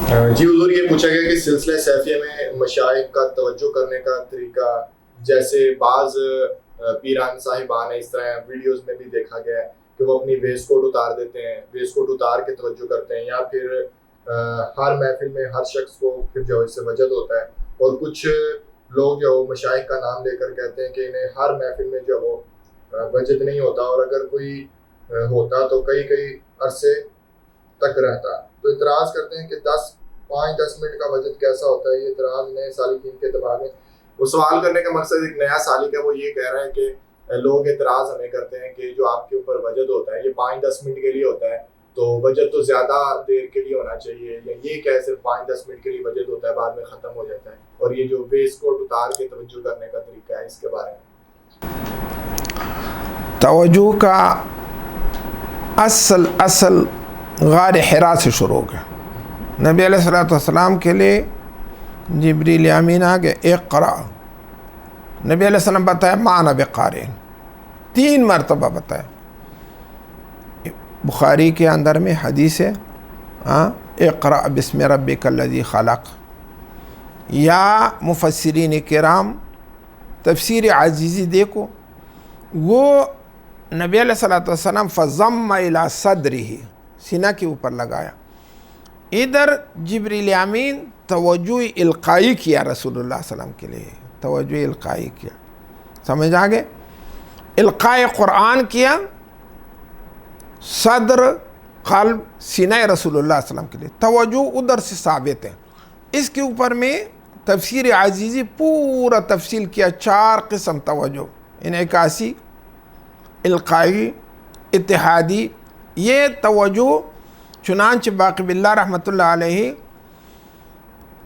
جی حضور، یہ پوچھا گیا کہ سلسلہ سیفیہ میں مشائخ کا توجہ کرنے کا طریقہ، جیسے بعض پیران صاحبان اس طرح ویڈیوز میں بھی دیکھا گیا ہے کہ وہ اپنی ویسٹ کوٹ اتار دیتے ہیں، ویسٹ کوٹ اتار کے توجہ کرتے ہیں، یا پھر ہر محفل میں ہر شخص کو پھر جو اس سے وجد ہوتا ہے، اور کچھ لوگ جو مشائخ کا نام لے کر کہتے ہیں کہ انہیں ہر محفل میں جو وہ وجد نہیں ہوتا، اور اگر کوئی ہوتا تو کئی کئی عرصے تک رہتا۔ تو اعتراض کرتے ہیں کہ 5-10 منٹ کا وجد کیسا ہوتا ہے۔ یہ اعتراض نئے سالکین کے اعتبار میں، وہ سوال کرنے کا مقصد ایک نیا سالک ہے، وہ یہ کہہ رہا ہے کہ لوگ اعتراض ہمیں کرتے ہیں کہ جو آپ کے اوپر وجد ہوتا ہے یہ 5-10 منٹ کے لیے ہوتا ہے، تو وجد تو زیادہ دیر کے لیے ہونا چاہیے، یا یہ کہ صرف 5-10 منٹ کے لیے وجد ہوتا ہے بعد میں ختم ہو جاتا ہے، اور یہ جو ویسٹ کوٹ اتار کے توجہ کرنے کا طریقہ ہے اس کے بارے میں۔ توجہ کا اصل غار حرا سے شروع ہو گیا۔ نبی علیہ السلام کے لیے جبریل امین آ گئے، اقرا، نبی علیہ السلام بتایا ما انا بقارئ، 3 مرتبہ بتایا۔ بخاری کے اندر میں حدیث ہے، اقرا بسم ربک الذی خلق، یا مفسرین کرام تفسیر عزیزی دیکھو، وہ نبی علیہ السلام فضم الی صدرہ، سینہ کے اوپر لگایا، ادھر جبریل امین توجہ القائی کیا رسول اللہ صلی اللہ علیہ وسلم کے لیے، توجہ القائی کیا، سمجھ آگے، القاء قرآن کیا، صدر قلب سینہ رسول اللہ صلی اللہ علیہ وسلم کے لیے، توجہ ادھر سے ثابت ہے۔ اس کے اوپر میں تفسیر عزیزی پورا تفصیل کیا، 4 قسم توجہ، انعکاسی، القائی، اتحادی، یہ توجہ چنانچہ باقی باللہ رحمۃ اللہ علیہ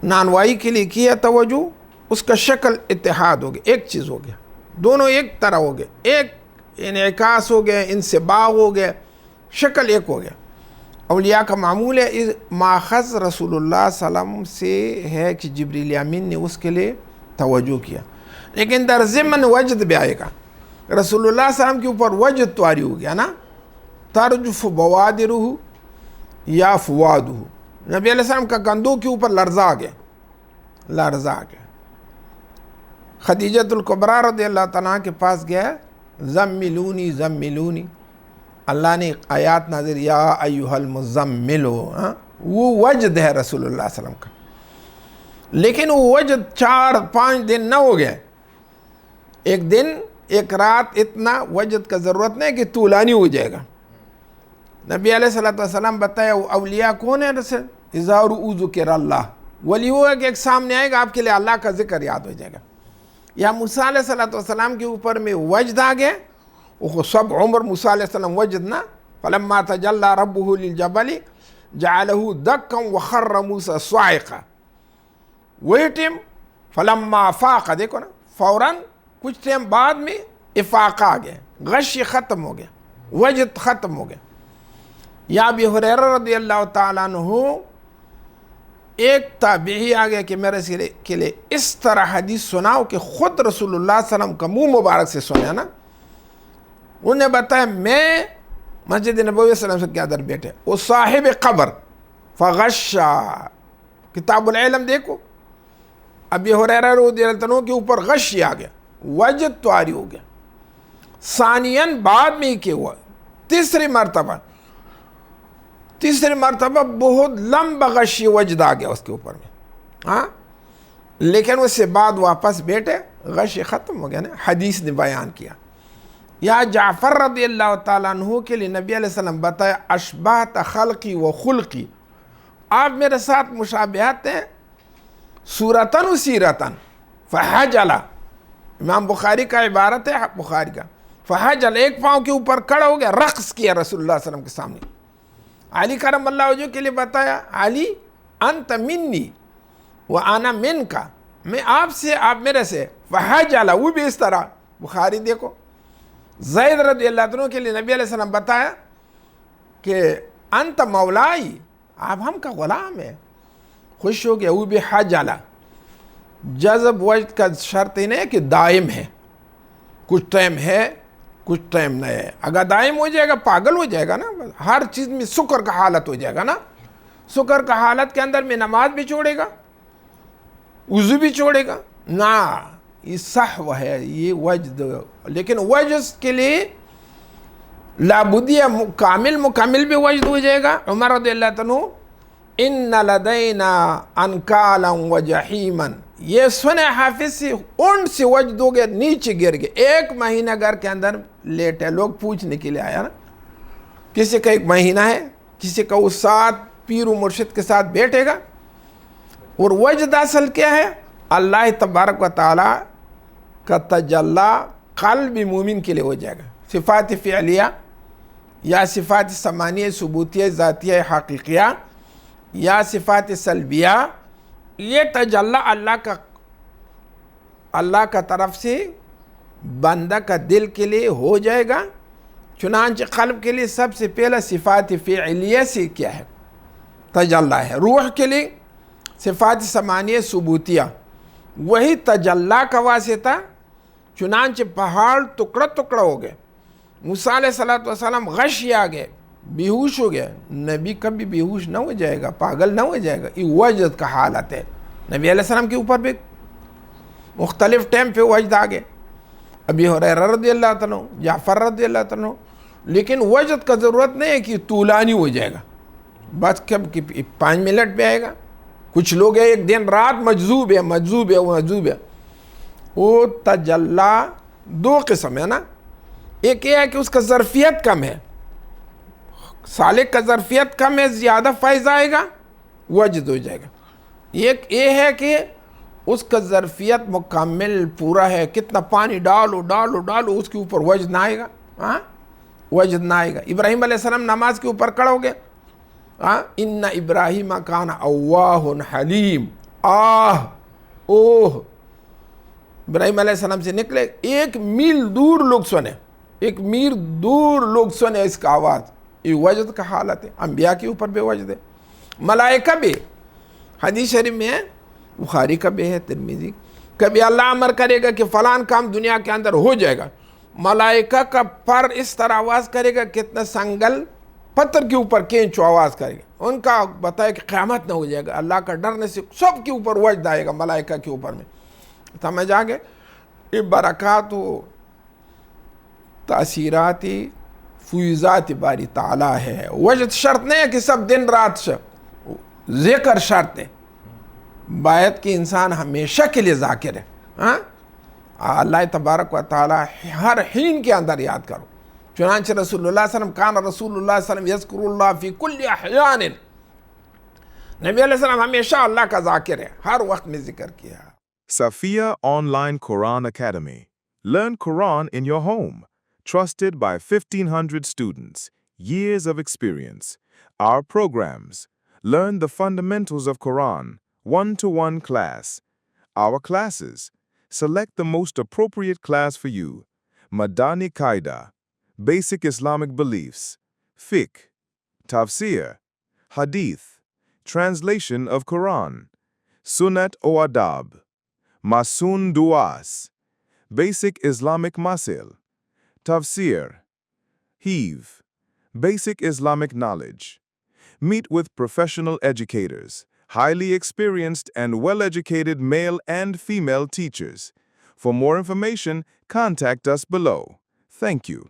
نانوائی کے لیے کیا توجہ، اس کا شکل اتحاد ہو گیا، ایک چیز ہو گیا، دونوں ایک طرح ہو گئے، ایک انعکاس ہو گیا، انسباغ ہو گیا، شکل ایک ہو گیا۔ اولیاء کا معمول ہے، ماخذ رسول اللہ صلی اللہ علیہ وسلم سے ہے کہ جبریل امین نے اس کے لیے توجہ کیا، لیکن در ضمن وجد بھی آئے گا۔ رسول اللہ صلی اللہ علیہ وسلم کے اوپر وجد طاری ہو گیا نا، ترجف بوادرہ یا فوادہ، نبی علیہ السلام کا کندھوں کے اوپر لرزہ آ گیا۔ خدیجۃ الکبریٰ رضی اللہ تعالیٰ کے پاس گیا، زملونی زملونی، اللہ نے آیات نازل، یا ایہا المزمل، وہ وجد ہے رسول اللہ صلی اللہ علیہ وسلم کا، لیکن وہ وجد 4-5 دن نہ ہو گئے، ایک دن ایک رات، اتنا وجد کا ضرورت نہیں کہ طولانی ہو جائے گا۔ نبی علیہ السلام بتایا وہ اولیاء کون ہے، رسول اذا رؤوا ذکر اللہ، ولی وہ ہے کہ ایک سامنے آئے گا آپ کے لیے اللہ کا ذکر یاد ہو جائے گا۔ یا موسیٰ علیہ السلام کے اوپر میں وجد آ گیا، وہ سب عمر موسیٰ علیہ السلام وجد نا، فلما تجلی ربہ للجبل جعلہ دکا وخر موسیٰ صاعقا، وہی ٹائم فلما افاق، دیکھو نا، فوراً کچھ ٹائم بعد میں افاقہ آ گیا، غش ختم ہو گیا، وجد ختم ہو گیا۔ یا ابی ہریرہ رضی اللہ تعالیٰ عنہ، ایک تابعی آ گیا کہ میرے کے لیے اس طرح حدیث سناؤ کہ خود رسول اللہ صلی اللہ علیہ وسلم کا منہ مبارک سے سنا نا، انہیں بتایا میں مسجد نبوی صلی اللہ علیہ وسلم کے اندر بیٹھے، وہ صاحب قبر فغشا، کتاب العلم دیکھو، ابی ہریرہ رضی اللہ عنہ کے اوپر غشی آ گیا، وجد طاری ہو گیا۔ ثانیاً بعد میں کیا ہوا، تیسری مرتبہ بہت لمبا غشی وجد آ گیا اس کے اوپر میں، لیکن اس سے بعد واپس بیٹھے، غشی ختم ہو گیا نا، حدیث نے بیان کیا۔ یا جعفر رضی اللہ تعالیٰ عنہ کے لیے نبی علیہ السلام بتایا، اشبہت خلقی و خلقی، آپ میرے ساتھ مشابہت ہیں صورتاً و سیرتاً، فحجلا، امام بخاری کا عبارت ہے، بخاری کا، فحجل، ایک پاؤں کے اوپر کھڑا ہو گیا، رقص کیا رسول اللہ صلی اللہ علیہ وسلم کے سامنے۔ علی کرم اللہ وجہ کے لیے بتایا، علی انت منی وانا منکا، میں آپ سے آپ میرے سے، فحجل، وہ بھی اس طرح، بخاری دیکھو۔ زید رضی اللہ عنہ کے لیے نبی علیہ السلام بتایا کہ انت مولائی، آپ ہم کا غلام ہے، خوش ہو گیا، وہ بھی حجل۔ جذب وجد کا شرط ہی نہیں ہے کہ دائم ہے، کچھ ٹائم ہے کچھ ٹائم نہیں ہے، اگر دائم ہو جائے گا پاگل ہو جائے گا نا، ہر چیز میں سکر کا حالت ہو جائے گا نا، شکر کا حالت کے اندر میں نماز بھی چھوڑے گا، وضو بھی چھوڑے گا؟ نا، یہ صحو ہے، یہ وجد. لیکن وجد کے لیے لابدیہ مکمل بھی وجد ہو جائے گا. عمر رضی اللہ عنہ ان لدینا انکالا و جحیما، یہ سنے حافظ سے اونٹ سے وجد ہو گیا، نیچے گر گئے. 1 مہینہ گھر کے اندر لیٹے، لوگ پوچھنے کے لیے آیا نا، کسی کا 1 مہینہ ہے، کسی کا وہ ساتھ پیر و مرشد کے ساتھ بیٹھے گا. اور وجد اصل کیا ہے؟ اللہ تبارک و تعالی کا تجلی قلب مومن کے لیے ہو جائے گا. صفات فعلیہ یا صفات ثمانیہ ثبوتیہ ذاتیہ حقیقیہ یا صفات سلبیہ، یہ تجلی اللہ کا طرف سے بندہ کا دل کے لیے ہو جائے گا. چنانچہ قلب کے لیے سب سے پہلا صفات فعلیہ سے کیا ہے؟ تجلی ہے. روح کے لیے صفات ثمانیہ ثبوتیہ، وہی تجلی کا واسطہ. چنانچہ پہاڑ ٹکڑا ٹکڑا ہو گئے، موسیٰ علیہ السلام غشی آ گئے، بیہوش ہو گیا. نبی کبھی بیہوش نہ ہو جائے گا، پاگل نہ ہو جائے گا. یہ وجد کا حالت ہے. نبی علیہ السلام کے اوپر بھی مختلف ٹائم پہ وجد آ گئے، ابی ہریرہ رضی اللہ عنہ، جعفر رضی اللہ عنہ. لیکن وجد کا ضرورت نہیں ہے کہ طولانی ہو جائے گا، بس کب 5 منٹ پہ آئے گا. کچھ لوگ ہیں 1 دن رات مجذوب ہے. وہ تجلی 2 قسم ہے نا. ایک یہ ہے کہ اس کا ظرفیت کم ہے، سالک کا ظرفیت کم ہے، زیادہ فیض آئے گا، وجد ہو جائے گا. ایک یہ ہے کہ اس کا ظرفیت مکمل پورا ہے، کتنا پانی ڈالو اس کے اوپر وجد نہ آئے گا. وجد نہ آئے گا. ابراہیم علیہ السلام نماز کے اوپر کھڑے ہو گئے، ان ابراہیم کان اواہ حلیم، اوہ. ابراہیم علیہ السلام سے نکلے، 1 میل دور لوگ سنے، 1 میل دور لوگ سنے اس کا آواز. یہ وجد کا حالت ہے. انبیاء کے اوپر بھی وجد ہے. ملائکہ بھی، حدیث شریف میں ہے، بخاری کا بھی ہے، ترمذی. کبھی اللہ امر کرے گا کہ فلان کام دنیا کے اندر ہو جائے گا، ملائکہ کا پر اس طرح آواز کرے گا کتنا سنگل پتھر کے اوپر کینچو آواز کرے گا. ان کا بتائے کہ قیامت نہ ہو جائے گا. اللہ کا ڈرنے سے سب کے اوپر وجد آئے گا، ملائکہ کے اوپر میں. سمجھ آگے؟ یہ برکات و تاثیرات فیضات باری تعالیٰ ہے. وجد شرط نہیں ہے کہ سب دن رات ذکر شرط ہے. باید کہ انسان ہمیشہ کے لیے ذاکر ہے. اللہ تبارک و تعالیٰ ہر حین کے اندر یاد کرو. چنانچہ رسول اللہ صلی اللہ علیہ وسلم کان رسول اللہ صلی اللہ علیہ وسلم یذکر اللہ فی کل احیان. نبی علیہ السلام ہمیشہ اللہ کا ذاکر ہے، ہر وقت میں ذکر کیا. Safia Online Quran Academy. Learn Quran in your home. Trusted by 1,500 students. Years of experience. Our programs. Learn the fundamentals of Quran. 1-to-1 class. Our classes. Select the most appropriate class for you. Madani Qaida. Basic Islamic beliefs. Fiqh. Tafsir. Hadith. Translation of Quran. Sunnat o Adab. Masoon Duas. Basic Islamic Masil. Tafsir. Heave. Basic Islamic knowledge. Meet with professional educators, highly experienced and well-educated male and female teachers. For more information, contact us below. Thank you.